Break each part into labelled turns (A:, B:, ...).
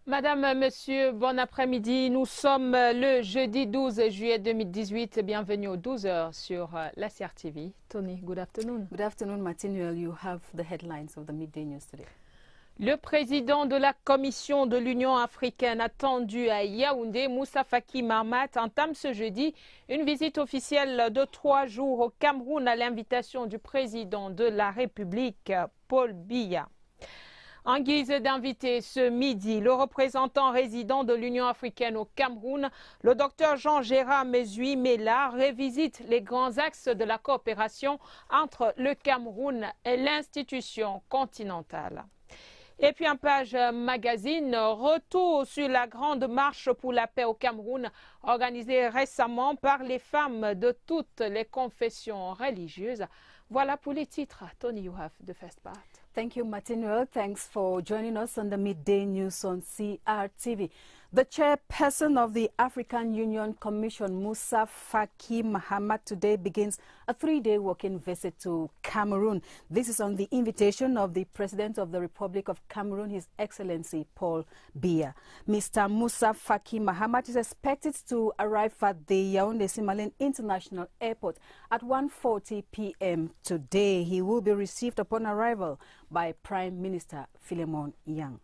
A: Madame, Monsieur, bon après-midi. Nous sommes le jeudi 12 juillet 2018. Bienvenue aux 12 heures sur la CRTV. Tony, good afternoon.
B: Good afternoon, Martinuel. You have the headlines of the midday news today.
A: Le président de la Commission de l'Union africaine attendu à Yaoundé, Moussa Faki Mahamat, entame ce jeudi une visite officielle de 3 jours au Cameroun à l'invitation du président de la République, Paul Biya. En guise d'invité ce midi, le représentant résident de l'Union africaine au Cameroun, le docteur Jean-Gérard Mesui Mela, revisite les grands axes de la coopération entre le Cameroun et l'institution continentale. Et puis en page magazine, retour sur la grande marche pour la paix au Cameroun, organisée récemment par les femmes de toutes les confessions religieuses. Voilà pour les titres. Tony, you have the first part.
B: Thank you, Martinuel. Thanks for joining us on the midday news on CRTV. The chairperson of the African Union Commission, Moussa Faki Mahamat, today begins a 3-day working visit to Cameroon. This is on the invitation of the President of the Republic of Cameroon, His Excellency Paul Biya. Mr. Moussa Faki Mahamat is expected to arrive at the Yaoundé-Simalène International Airport at 1:40 p.m. today. He will be received upon arrival by Prime Minister Philemon Yang.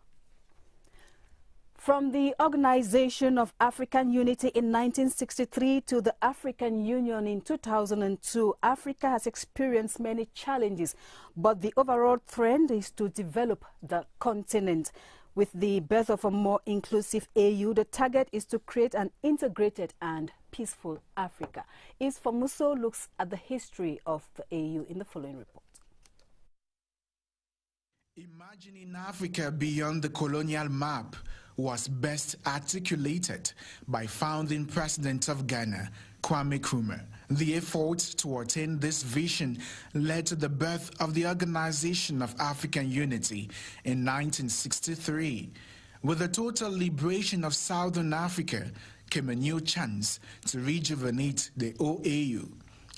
B: From the Organization of African Unity in 1963 to the African Union in 2002, Africa has experienced many challenges, but the overall trend is to develop the continent. With the birth of a more inclusive AU, the target is to create an integrated and peaceful Africa. Isfamuso looks at the history of the AU in the following report.
C: Imagining Africa beyond the colonial map was best articulated by founding President of Ghana, Kwame Nkrumah. The effort to attain this vision led to the birth of the Organization of African Unity in 1963. With the total liberation of Southern Africa came a new chance to rejuvenate the OAU,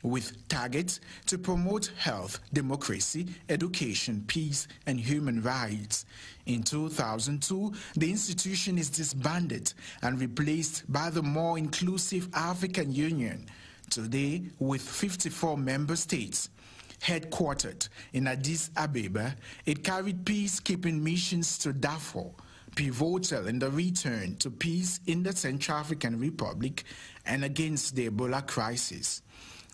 C: with targets to promote health, democracy, education, peace, and human rights. In 2002, the institution is disbanded and replaced by the more inclusive African Union, today with 54 member states. Headquartered in Addis Ababa, it carried peacekeeping missions to Darfur, pivotal in the return to peace in the Central African Republic and against the Ebola crisis.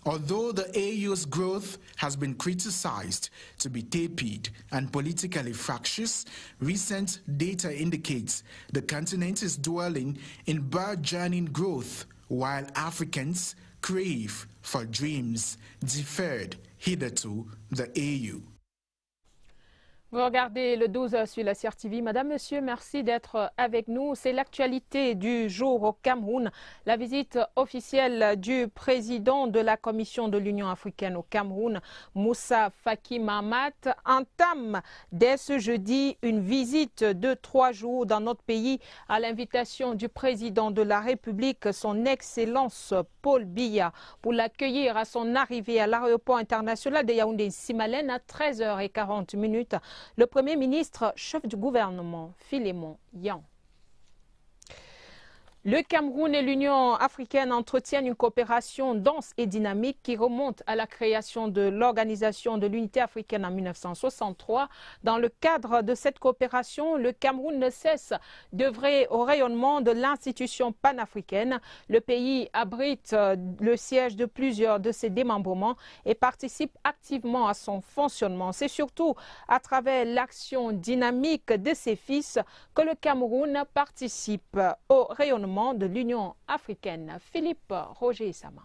C: Although the AU's growth has been criticized to be tepid and politically fractious, recent data indicates the continent is dwelling in burgeoning growth, while Africans crave for dreams deferred hitherto the AU.
A: Vous regardez le 12 sur la CRTV. Madame, Monsieur, merci d'être avec nous. C'est l'actualité du jour au Cameroun. La visite officielle du président de la Commission de l'Union africaine au Cameroun, Moussa Faki Mahamat, entame dès ce jeudi une visite de 3 jours dans notre pays à l'invitation du président de la République, son Excellence Paul Biya, pour l'accueillir à son arrivée à l'aéroport international de Yaoundé-Simalène à 13h40. Le Premier ministre, chef du gouvernement, Philemon Yang. Le Cameroun et l'Union africaine entretiennent une coopération dense et dynamique qui remonte à la création de l'Organisation de l'Unité africaine en 1963. Dans le cadre de cette coopération, le Cameroun ne cesse d'œuvrer au rayonnement de l'institution panafricaine. Le pays abrite le siège de plusieurs de ses démembrements et participe activement à son fonctionnement. C'est surtout à travers l'action dynamique de ses fils que le Cameroun participe au rayonnement de l'Union africaine. Philippe Roger Sama.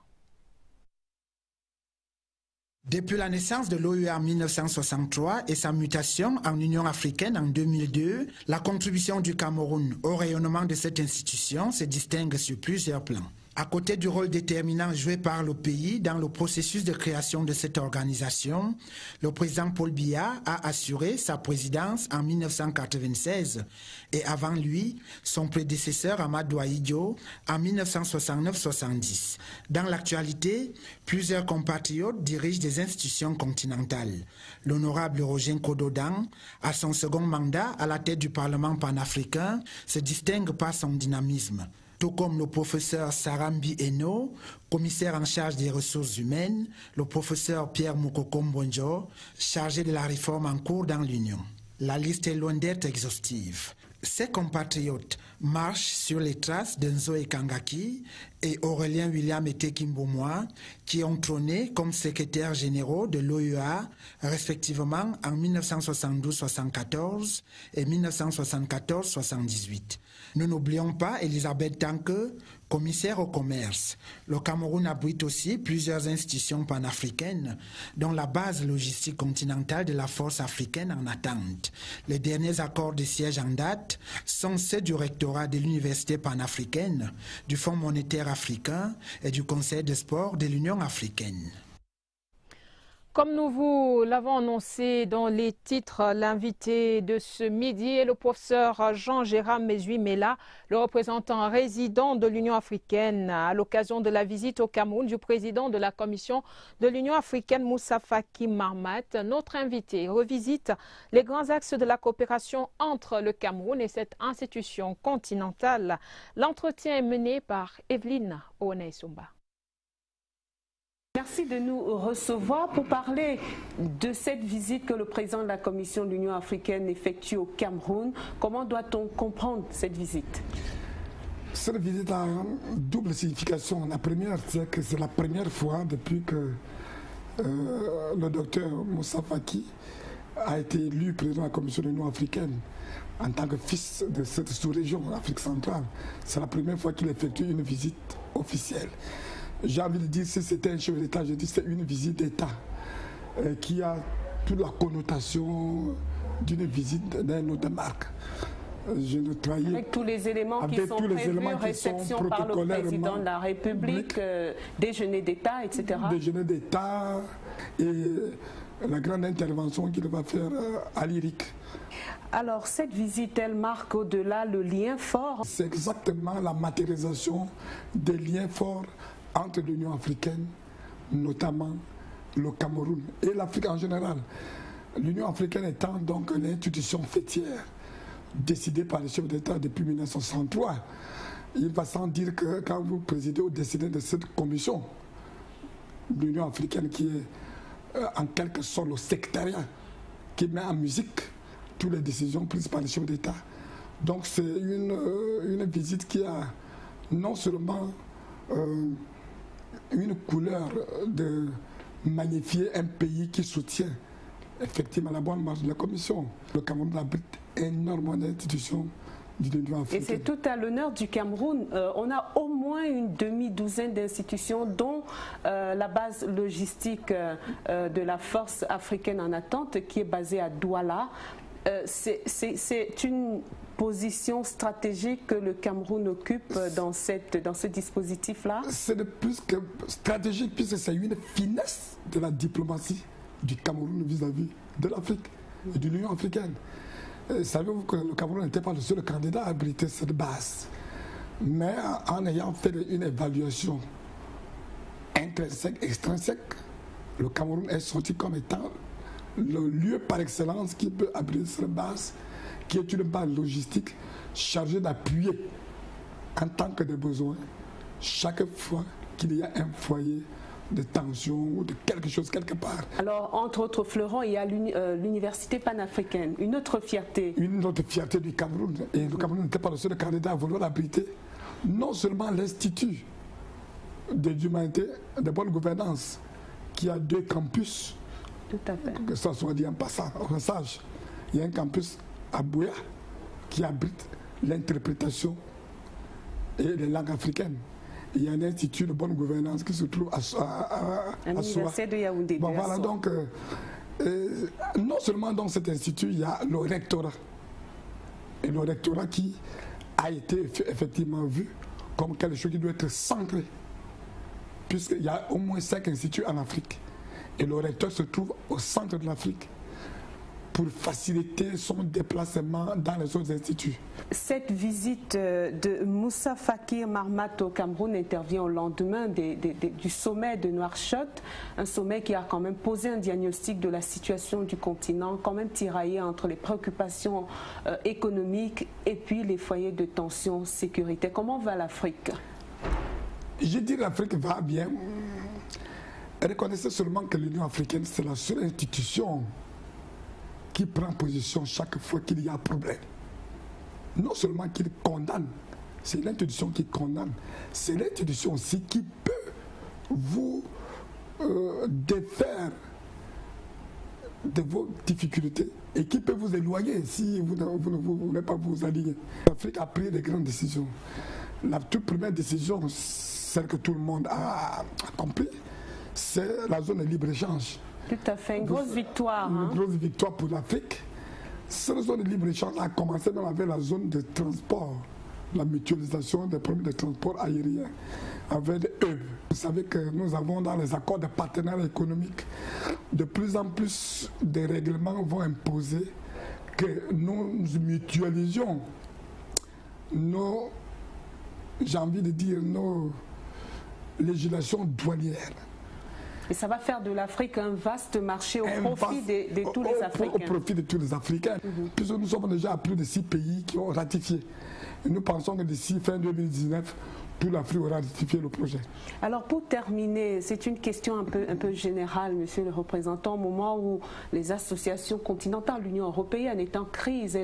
D: Depuis la naissance de l'OUA en 1963 et sa mutation en Union africaine en 2002, la contribution du Cameroun au rayonnement de cette institution se distingue sur plusieurs plans. À côté du rôle déterminant joué par le pays dans le processus de création de cette organisation, le président Paul Biya a assuré sa présidence en 1996 et avant lui, son prédécesseur Amadou Ahidjo en 1969-70. Dans l'actualité, plusieurs compatriotes dirigent des institutions continentales. L'honorable Roger Nkodo-Dang, à son second mandat à la tête du Parlement panafricain, se distingue par son dynamisme. Tout comme le professeur Sarambi Eno, commissaire en charge des ressources humaines, le professeur Pierre Moukoko Mbonjo, chargé de la réforme en cours dans l'Union. La liste est loin d'être exhaustive. Ces compatriotes marchent sur les traces de Nzoé Kangaki et Aurélien William Etekimbomoa, qui ont trôné comme secrétaires généraux de l'OUA, respectivement en 1972-74 et 1974-78. Nous n'oublions pas Elisabeth Tanke, commissaire au commerce. Le Cameroun abrite aussi plusieurs institutions panafricaines, dont la base logistique continentale de la force africaine en attente. Les derniers accords de siège en date sont ceux du rectorat de l'Université panafricaine, du Fonds monétaire africain et du Conseil des sports de l'Union africaine.
A: Comme nous vous l'avons annoncé dans les titres, l'invité de ce midi est le professeur Jean-Gérard Mesui-Mela, le représentant résident de l'Union africaine, à l'occasion de la visite au Cameroun du président de la Commission de l'Union africaine, Moussa Faki Mahamat. Notre invité revisite les grands axes de la coopération entre le Cameroun et cette institution continentale. L'entretien est mené par Evelyne Oneisumba.
E: Merci de nous recevoir pour parler de cette visite que le président de la Commission de l'Union africaine effectue au Cameroun. Comment doit-on comprendre cette visite?
F: Cette visite a une double signification. La première, c'est que c'est la première fois depuis que le docteur Moussa Faki a été élu président de la Commission de l'Union africaine en tant que fils de cette sous-région, l'Afrique centrale. C'est la première fois qu'il effectue une visite officielle. J'ai envie de dire, si c'était un chef d'État, je dis c'est une visite d'État qui a toute la connotation d'une visite d'un autre marque. Je ne trahis
E: avec tous les éléments qui sont prévus, réception par le président de la République, déjeuner d'État, etc.
F: Déjeuner d'État et la grande intervention qu'il va faire à l'IRIC.
E: Alors, cette visite, elle marque au-delà le lien fort.
F: C'est exactement la matérialisation des liens forts entre l'Union africaine, notamment le Cameroun et l'Afrique en général. L'Union africaine étant donc une institution fêtière décidée par les chefs d'État depuis 1963. Il va sans dire que quand vous présidez ou décidez de cette commission, l'Union africaine qui est en quelque sorte le secrétariat qui met en musique toutes les décisions prises par les chefs d'État. Donc c'est une visite qui a non seulement une couleur de magnifier un pays qui soutient effectivement la bonne marche de la Commission. Le Cameroun abrite énormément d'institutions de l'Union africaine.
E: Et c'est tout à l'honneur du Cameroun. On a au moins une demi-douzaine d'institutions, dont la base logistique de la force africaine en attente qui est basée à Douala. C'est une position stratégique que le Cameroun occupe dans ce dispositif-là? C'est
F: plus que stratégique, puisque c'est une finesse de la diplomatie du Cameroun vis-à-vis de l'Afrique et de l'Union africaine. Savez-vous que le Cameroun n'était pas le seul candidat à abriter cette base? Mais en ayant fait une évaluation intrinsèque, extrinsèque, le Cameroun est sorti comme étant le lieu par excellence qui peut abriter cette base, qui est une base logistique chargée d'appuyer en tant que de besoin chaque fois qu'il y a un foyer de tension ou de quelque chose quelque part.
E: Alors, entre autres fleurons, il y a l'université panafricaine, une autre fierté.
F: Une autre fierté du Cameroun. Et le Cameroun n'était pas le seul candidat à vouloir l'abriter. Non seulement l'Institut de l'humanité, de bonne gouvernance, qui a 2 campus.
E: Tout à fait.
F: Que ça soit dit en passant, au passage. Il y a un campus à Bouya qui abrite l'interprétation et les langues africaines. Il y a un institut de bonne gouvernance qui se trouve à
E: l'université de Yaoundé.
F: Bon, voilà, donc, non seulement dans cet institut, il y a le rectorat. Et le rectorat qui a été effectivement vu comme quelque chose qui doit être centré, puisqu'il y a au moins 5 instituts en Afrique. Et le recteur se trouve au centre de l'Afrique pour faciliter son déplacement dans les autres instituts.
E: Cette visite de Moussa Faki Mahamat au Cameroun intervient au lendemain du sommet de Nouakchott, un sommet qui a quand même posé un diagnostic de la situation du continent, quand même tiraillé entre les préoccupations économiques et puis les foyers de tension sécurité. Comment va l'Afrique?
F: Je dis que l'Afrique va bien. Reconnaissez seulement que l'Union africaine, c'est la seule institution qui prend position chaque fois qu'il y a un problème. Non seulement qu'il condamne, c'est l'institution qui condamne, c'est l'institution aussi qui peut vous défaire de vos difficultés et qui peut vous éloigner si vous ne voulez pas vous aligner. L'Afrique a pris des grandes décisions. La toute première décision, celle que tout le monde a compris, c'est la zone de libre-échange.
E: Tout à fait, une grosse victoire.
F: Une grosse victoire pour l'Afrique. Cette zone de libre-échange a commencé même avec la zone de transport, la mutualisation des problèmes de transport aérien avec eux. Vous savez que nous avons dans les accords de partenariat économique, de plus en plus de règlements vont imposer que nous mutualisions nos, j'ai envie de dire, nos législations douanières.
E: Et ça va faire de l'Afrique un vaste marché au profit de tous les Africains.
F: Au profit de tous les Africains. Puisque nous sommes déjà à plus de 6 pays qui ont ratifié. Et nous pensons que d'ici fin 2019, toute l'Afrique aura ratifié le projet. Alors
E: pour terminer, c'est une question un peu générale, monsieur le représentant, au moment où les associations continentales, l'Union européenne est en crise,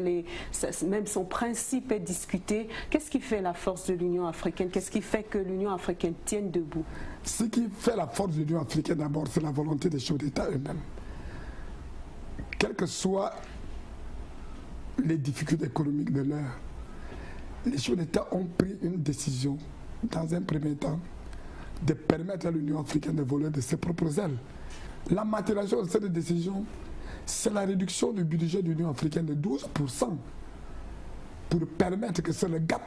E: même son principe est discuté, qu'est-ce qui fait la force de l'Union africaine? Qu'est-ce qui fait que l'Union africaine tienne debout?
F: Ce qui fait la force de l'Union africaine d'abord, c'est la volonté des chefs d'État eux-mêmes. Quelles que soient les difficultés économiques de l'heure, les chefs d'État ont pris une décision dans un premier temps, de permettre à l'Union africaine de voler de ses propres ailes. La matérialisation de cette décision, c'est la réduction du budget de l'Union africaine de 12% pour permettre que c'est le gap.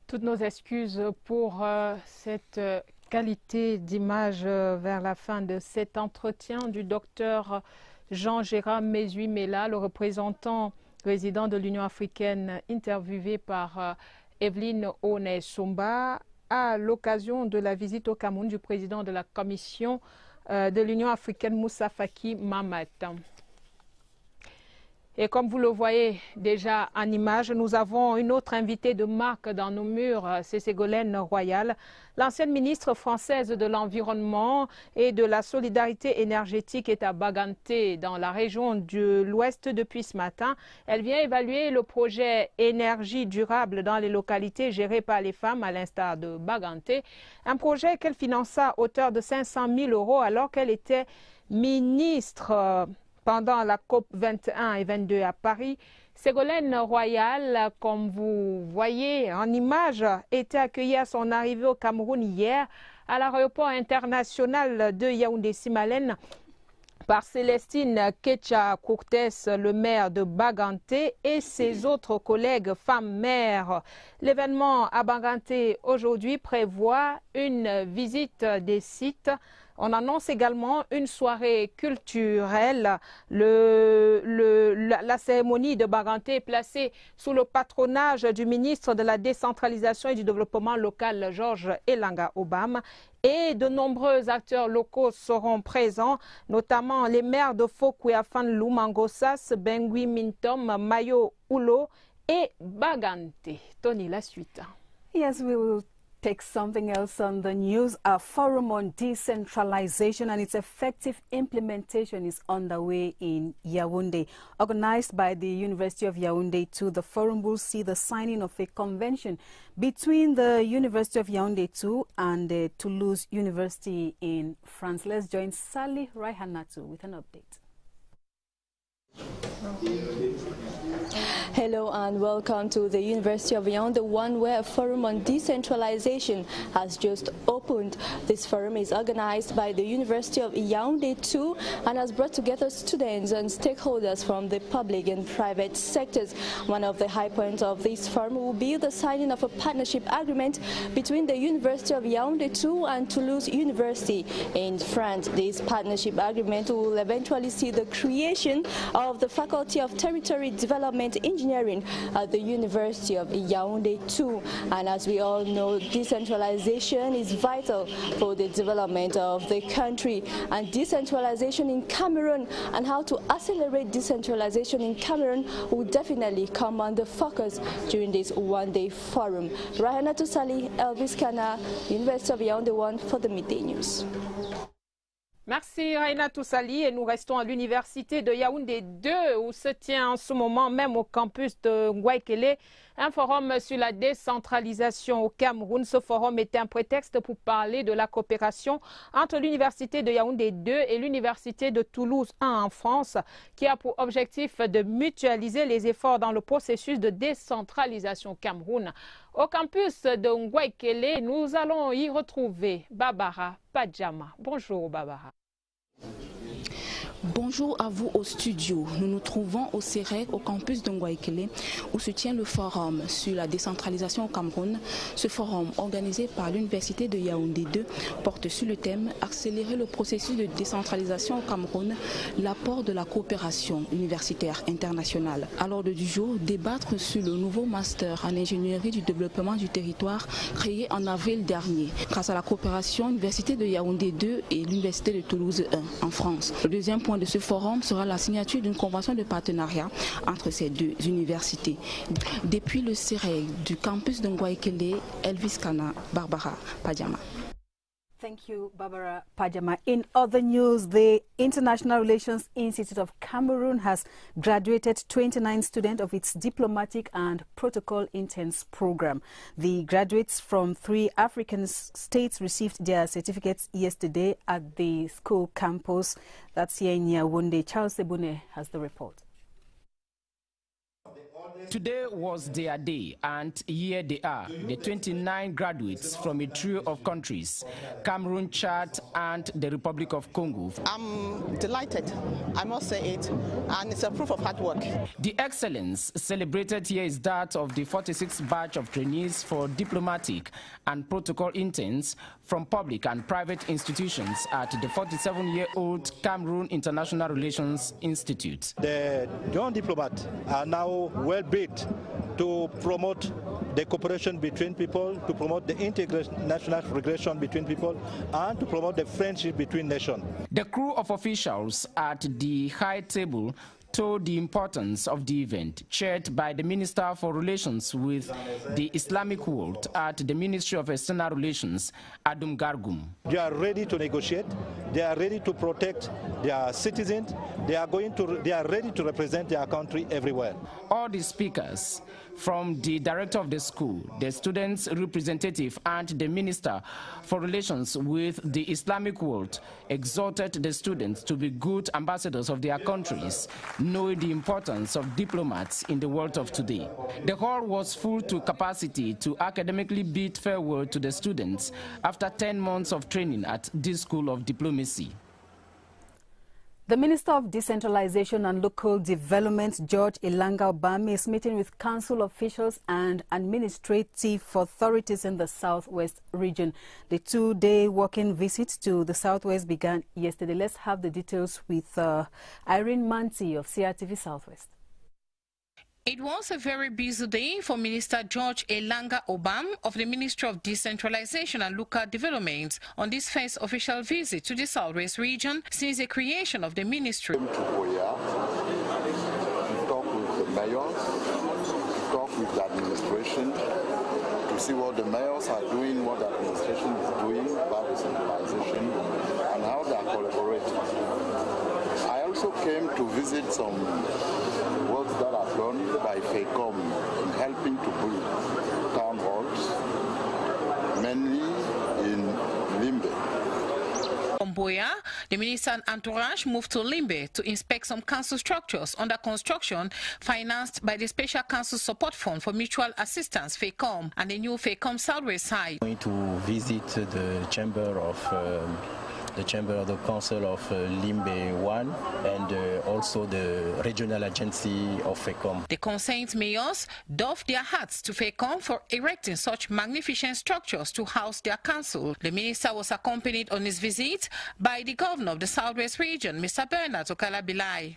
A: Toutes nos excuses pour cette qualité d'image vers la fin de cet entretien du docteur Jean-Gérard Mesui-Mela, le représentant résident de l'Union africaine, interviewé par Evelyne Onesomba à l'occasion de la visite au Cameroun du président de la Commission de l'Union africaine, Moussa Faki Mahamat. Et comme vous le voyez déjà en image, nous avons une autre invitée de marque dans nos murs, c'est Ségolène Royal, l'ancienne ministre française de l'Environnement et de la Solidarité énergétique est à Baganté, dans la région de l'Ouest depuis ce matin. Elle vient évaluer le projet énergie durable dans les localités gérées par les femmes, à l'instar de Baganté, un projet qu'elle finança à hauteur de 500 000 € alors qu'elle était ministre pendant la COP 21 et 22 à Paris. Ségolène Royal, comme vous voyez en image, était accueillie à son arrivée au Cameroun hier à l'aéroport international de Yaoundé-Simalène par Célestine Ketcha-Courtes, le maire de Baganté, et ses autres collègues femmes maires. L'événement à Baganté aujourd'hui prévoit une visite des sites. On annonce également une soirée culturelle. La cérémonie de Baganté est placée sous le patronage du ministre de la Décentralisation et du Développement local, Georges Elanga Obama. Et de nombreux acteurs locaux seront présents, notamment les maires de Fokouafan, Lumangossas, Bengui Mintom, Mayo Oulo et Baganté. Tony, la suite.
B: Yes, we will take something else on the news. A forum on decentralization and its effective implementation is underway in Yaoundé. Organized by the University of Yaoundé too, the forum will see the signing of a convention between the University of Yaoundé too and Toulouse University in France. Let's join Sally Raihanatu with an update.
G: Hello and welcome to the University of Yaoundé One, where a forum on decentralization has just opened. This forum is organized by the University of Yaoundé 2 and has brought together students and stakeholders from the public and private sectors. One of the high points of this forum will be the signing of a partnership agreement between the University of Yaoundé 2 and Toulouse University in France. This partnership agreement will eventually see the creation of the Faculty of Territory Development Engineering at the University of Yaoundé 2. And as we all know, decentralization is vital for the development of the country. And decentralization in Cameroon and how to accelerate decentralization in Cameroon will definitely come under focus during this one-day forum. Rahana Toussali, Elvis Kana, University of Yaoundé 1 for the Midday News.
A: Merci Raina Toussali, et nous restons à l'université de Yaoundé 2 où se tient en ce moment même au campus de Ngouaikele un forum sur la décentralisation au Cameroun. Ce forum était un prétexte pour parler de la coopération entre l'université de Yaoundé 2 et l'université de Toulouse 1 en France, qui a pour objectif de mutualiser les efforts dans le processus de décentralisation au Cameroun. Au campus de Ngouaikele, nous allons y retrouver Barbara Padjama. Bonjour Barbara.
H: Bonjour à vous au studio. Nous nous trouvons au CEREC, au campus de Ngouaikele, où se tient le forum sur la décentralisation au Cameroun. Ce forum, organisé par l'université de Yaoundé 2, porte sur le thème « Accélérer le processus de décentralisation au Cameroun, l'apport de la coopération universitaire internationale ». À l'ordre du jour, débattre sur le nouveau master en ingénierie du développement du territoire créé en avril dernier, grâce à la coopération l'université de Yaoundé 2 et l'université de Toulouse 1 en France. Le deuxième point de ce forum sera la signature d'une convention de partenariat entre ces deux universités. Depuis le CEREC du campus de Ngouaikele, Elvis Kana, Barbara Padjama.
B: Thank you, Barbara Padjama. In other news, the International Relations Institute of Cameroon has graduated 29 students of its Diplomatic and Protocol Interns program. The graduates from 3 African states received their certificates yesterday at the school campus. That's here in Yaoundé. Charles Sebune has the report.
I: Today was their day, and here they are, the 29 graduates from a trio of countries, Cameroon, Chad, and the Republic of Congo.
J: I'm delighted, I must say it, and it's a proof of hard work.
I: The excellence celebrated here is that of the 46th batch of trainees for diplomatic and protocol interns from public and private institutions at the 47-year-old Cameroon International Relations Institute.
K: The young diplomats are now well-built to promote the cooperation between people, to promote the international relation between people, and to promote the friendship between nations.
I: The crew of officials at the high table told the importance of the event, chaired by the Minister for Relations with the Islamic world at the Ministry of External Relations, Adum Gargum.
K: They are ready to negotiate, they are ready to protect their citizens, they are ready to represent their country everywhere.
I: All the speakers, from the director of the school, the students' representative, and the Minister for Relations with the Islamic world, exhorted the students to be good ambassadors of their countries, knowing the importance of diplomats in the world of today. The hall was full to capacity to academically bid farewell to the students after 10 months of training at this school of diplomacy.
B: The Minister of Decentralization and Local Development, George Elanga Obam, is meeting with council officials and administrative authorities in the Southwest region. The 2-day working visit to the Southwest began yesterday. Let's have the details with Irene Manti of CRTV Southwest.
L: It was a very busy day for Minister George Elanga Obam of the Ministry of Decentralization and Local Development on this first official visit to the Southwest region since the creation of the ministry.
M: To talk with the mayors, to talk with the administration, to see what the mayors are doing, what the administration is doing about decentralization, and how they are collaborating. I also came to visit some works that are done by FECOM in helping to build town halls, mainly in Limbe.
L: Mboya, The minister and entourage moved to Limbe to inspect some council structures under construction financed by the Special Council Support Fund for Mutual Assistance, FECOM, and the new FECOM Southwest side.
N: I'm going to visit the chamber of the Council of Limbe 1 and also the regional agency of FECOM.
L: The concerned mayors doffed their hats to FECOM for erecting such magnificent structures to house their council. The minister was accompanied on his visit by the governor of the Southwest region, Mr. Bernard Okala-Bilai.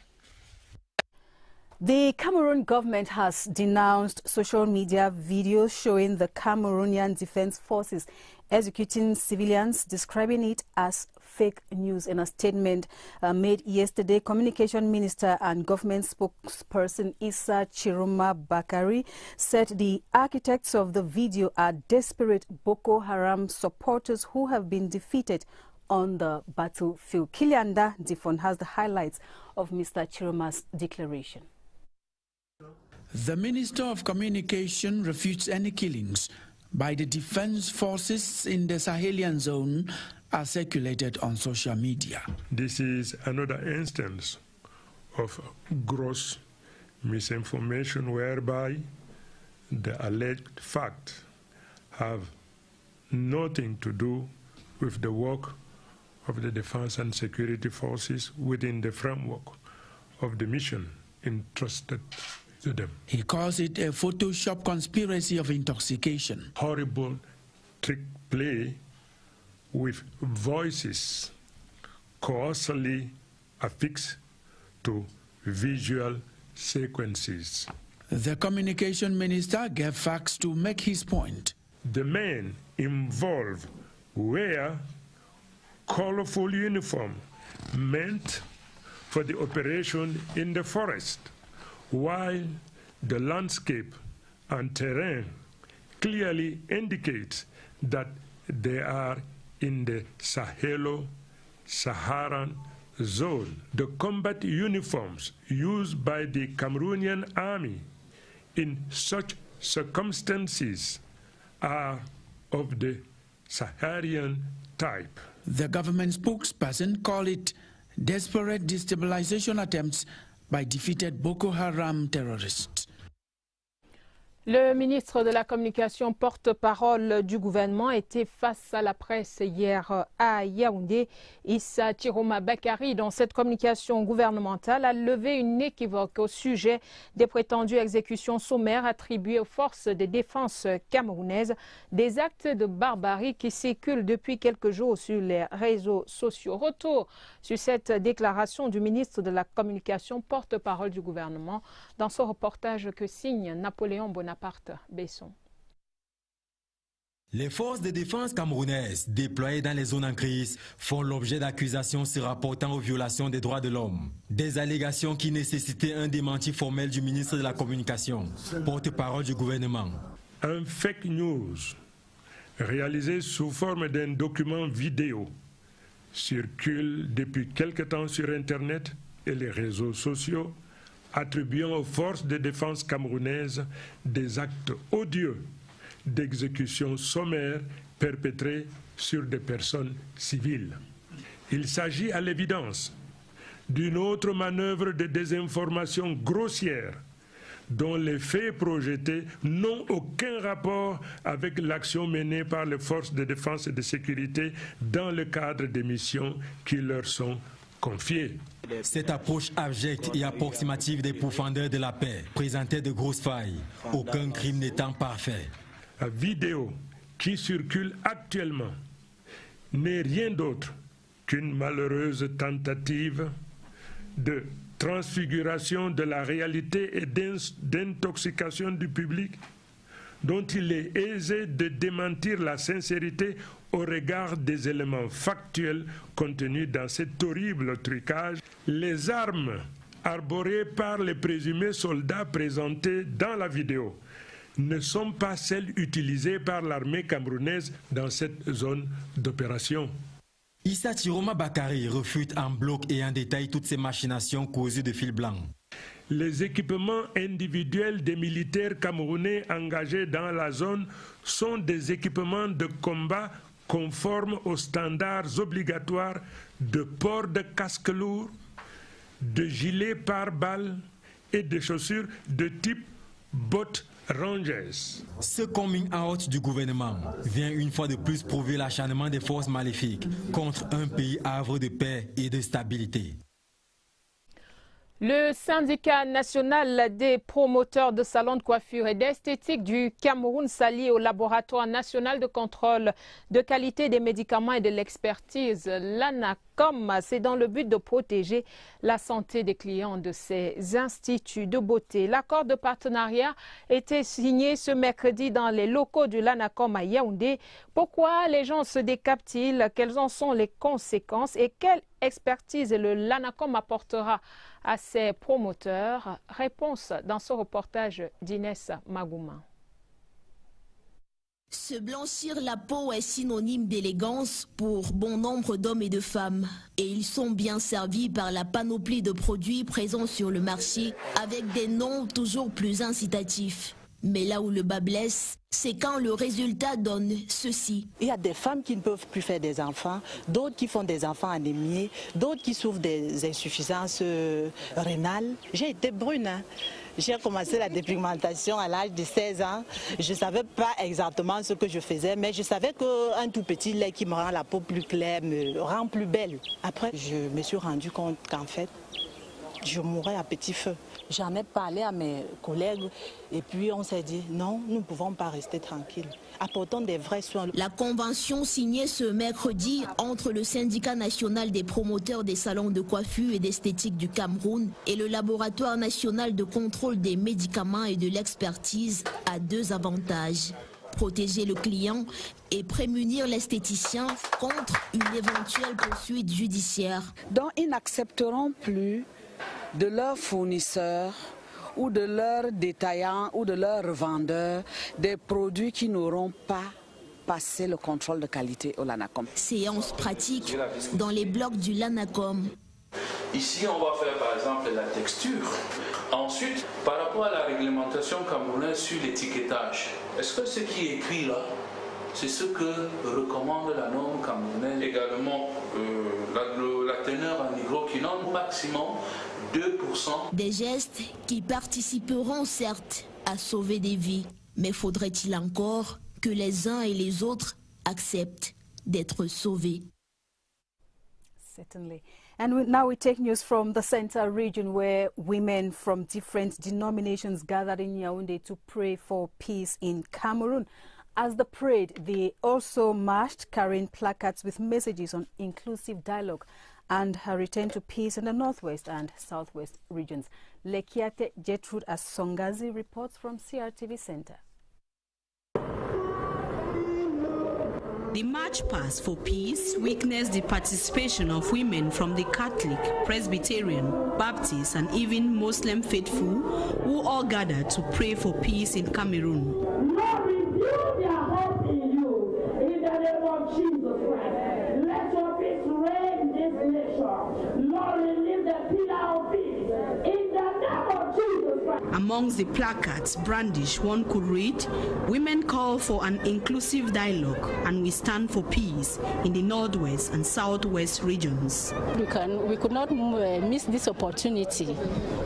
B: The Cameroon government has denounced social media videos showing the Cameroonian Defense Forces executing civilians, describing it as fake news. In a statement made yesterday, Communication Minister and government spokesperson Issa Chiroma Bakari said the architects of the video are desperate Boko Haram supporters who have been defeated on the battlefield. Kilianda Difon has the highlights of Mr. Chiroma's declaration.
C: The Minister of Communication refutes any killings by the defense forces in the Sahelian zone are circulated on social media.
O: This is another instance of gross misinformation whereby the alleged facts have nothing to do with the work of the defense and security forces within the framework of the mission entrusted to them.
C: He calls it a Photoshop conspiracy of intoxication.
O: Horrible trick play with voices causally affixed to visual sequences.
C: The communication minister gave facts to make his point.
O: The men involved wear colorful uniform meant for the operation in the forest, while the landscape and terrain clearly indicates that they are in the Sahelo-Saharan zone. The combat uniforms used by the Cameroonian army in such circumstances are of the Saharian type.
C: The government spokesperson called it desperate destabilization attempts by defeated Boko Haram terrorists.
A: Le ministre de la Communication, porte-parole du gouvernement, était face à la presse hier à Yaoundé. Issa Chiroma Bakari, dans cette communication gouvernementale, a levé une équivoque au sujet des prétendues exécutions sommaires attribuées aux forces de défense camerounaises, des actes de barbarie qui circulent depuis quelques jours sur les réseaux sociaux. Retour sur cette déclaration du ministre de la Communication, porte-parole du gouvernement, dans ce reportage que signe Napoléon Bonaparte. Besson.
P: Les forces de défense camerounaises déployées dans les zones en crise font l'objet d'accusations se rapportant aux violations des droits de l'homme. Des allégations qui nécessitaient un démenti formel du ministre de la Communication, porte-parole du gouvernement.
O: Un fake news réalisé sous forme d'un document vidéo circule depuis quelque temps sur Internet et les réseaux sociaux, attribuant aux forces de défense camerounaises des actes odieux d'exécution sommaire perpétrés sur des personnes civiles. Il s'agit à l'évidence d'une autre manœuvre de désinformation grossière dont les faits projetés n'ont aucun rapport avec l'action menée par les forces de défense et de sécurité dans le cadre des missions qui leur sont confiées.
P: Cette approche abjecte et approximative des pourfendeurs de la paix présentait de grosses failles, aucun crime n'étant parfait.
O: La vidéo qui circule actuellement n'est rien d'autre qu'une malheureuse tentative de transfiguration de la réalité et d'intoxication du public dont il est aisé de démentir la sincérité au regard des éléments factuels contenus dans cet horrible trucage. Les armes arborées par les présumés soldats présentés dans la vidéo ne sont pas celles utilisées par l'armée camerounaise dans cette zone d'opération.
P: Issa Chiroma Bakari refute en bloc et en détail toutes ces machinations causées de fil blanc.
O: Les équipements individuels des militaires camerounais engagés dans la zone sont des équipements de combat conformes aux standards obligatoires de port de casque lourd, de gilet pare-balles et de chaussures de type bottes Rangers.
P: Ce coming out du gouvernement vient une fois de plus prouver l'acharnement des forces maléfiques contre un pays havre de paix et de stabilité.
A: Le syndicat national des promoteurs de salons de coiffure et d'esthétique du Cameroun s'allie au laboratoire national de contrôle de qualité des médicaments et de l'expertise, l'ANACOM. C'est dans le but de protéger la santé des clients de ces instituts de beauté. L'accord de partenariat était signé ce mercredi dans les locaux de l'ANACOM à Yaoundé. Pourquoi les gens se décapent-ils? Quelles en sont les conséquences et quelle expertise l'ANACOM apportera à ses promoteurs? Réponse dans ce reportage d'Inès Magouma.
Q: Se blanchir la peau est synonyme d'élégance pour bon nombre d'hommes et de femmes. Et ils sont bien servis par la panoplie de produits présents sur le marché avec des noms toujours plus incitatifs. Mais là où le bas blesse, c'est quand le résultat donne ceci.
R: Il y a des femmes qui ne peuvent plus faire des enfants, d'autres qui font des enfants anémiés, d'autres qui souffrent des insuffisances rénales. J'ai été brune, hein. J'ai commencé la dépigmentation à l'âge de 16 ans. Je ne savais pas exactement ce que je faisais, mais je savais qu'un tout petit lait qui me rend la peau plus claire me rend plus belle. Après, je me suis rendu compte qu'en fait, je mourrais à petit feu. J'en ai parlé à mes collègues et puis on s'est dit non, nous ne pouvons pas rester tranquilles. Apportons des vrais soins.
Q: La convention signée ce mercredi entre le syndicat national des promoteurs des salons de coiffure et d'esthétique du Cameroun et le laboratoire national de contrôle des médicaments et de l'expertise a deux avantages. Protéger le client et prémunir l'esthéticien contre une éventuelle poursuite judiciaire.
S: Donc ils n'accepteront plus de leurs fournisseurs ou de leurs détaillants ou de leurs revendeurs des produits qui n'auront pas passé le contrôle de qualité au LANACOM.
Q: Séance pratique dans les blocs du LANACOM.
T: Ici, on va faire par exemple la texture. Ensuite, par rapport à la réglementation camerounaise sur l'étiquetage, est-ce que ce qui est écrit là, c'est ce que recommande la norme camerounaise? Également, la teneur en hydroquinone, maximum 2%.
Q: Des gestes qui participeront certes à sauver des vies, mais faudrait-il encore que les uns et les autres acceptent d'être sauvés?
B: Certainly. And now we take news from the Central region, where women from different denominations gathered in Yaoundé to pray for peace in Cameroon. As they prayed, they also marched carrying placards with messages on inclusive dialogue and a return to peace in the northwest and southwest regions. Lekiate Gertrude Asongazi reports from CRTV Center.
U: The March Past for Peace witnessed the participation of women from the Catholic, Presbyterian, Baptist and even Muslim faithful who all gathered to pray for peace in Cameroon.
V: Lord, reveal their hope in you in the name of Jesus Christ. Let your peace reign in this nation. Lord, release the pillar of peace in the name of Jesus Christ.
U: Amongst the placards brandished, one could read, "Women call for an inclusive dialogue and we stand for peace in the northwest and southwest regions."
W: We could not miss this opportunity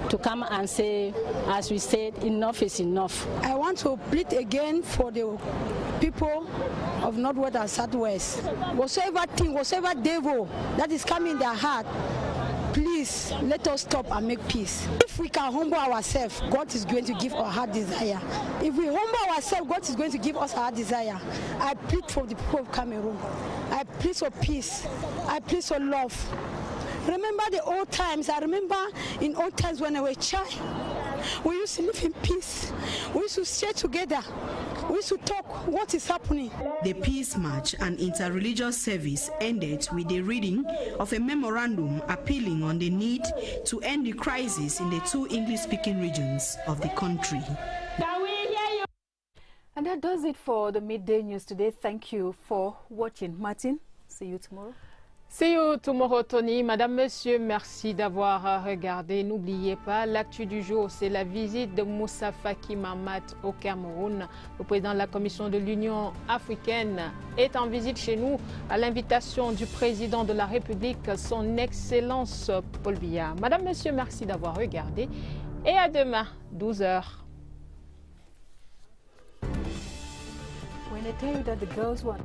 W: to come and say, as we said, enough is enough.
X: I want to plead again for the people of Northwest and Southwest. Whatsoever thing, whatsoever devil that is coming in their heart, please let us stop and make peace. If we can humble ourselves, God is going to give our heart desire. If we humble ourselves, God is going to give us our desire. I plead for the people of Cameroon. I plead for peace. I plead for love. Remember the old times. I remember in old times when I was a child, we used to live in peace. We used to stay together. We used to talk what is happening.
U: The Peace March and interreligious service ended with the reading of a memorandum appealing on the need to end the crisis in the two English-speaking regions of the country.
B: And that does it for the midday news today. Thank you for watching. Martin, see you tomorrow.
A: See you tomorrow, Tony. Madame, Monsieur, merci d'avoir regardé. N'oubliez pas, l'actu du jour, c'est la visite de Moussa Faki Mahamat au Cameroun. Le président de la Commission de l'Union africaine est en visite chez nous à l'invitation du président de la République, son Excellence Paul Biya. Madame, Monsieur, merci d'avoir regardé et à demain, 12h.
B: When I tell you that the girls want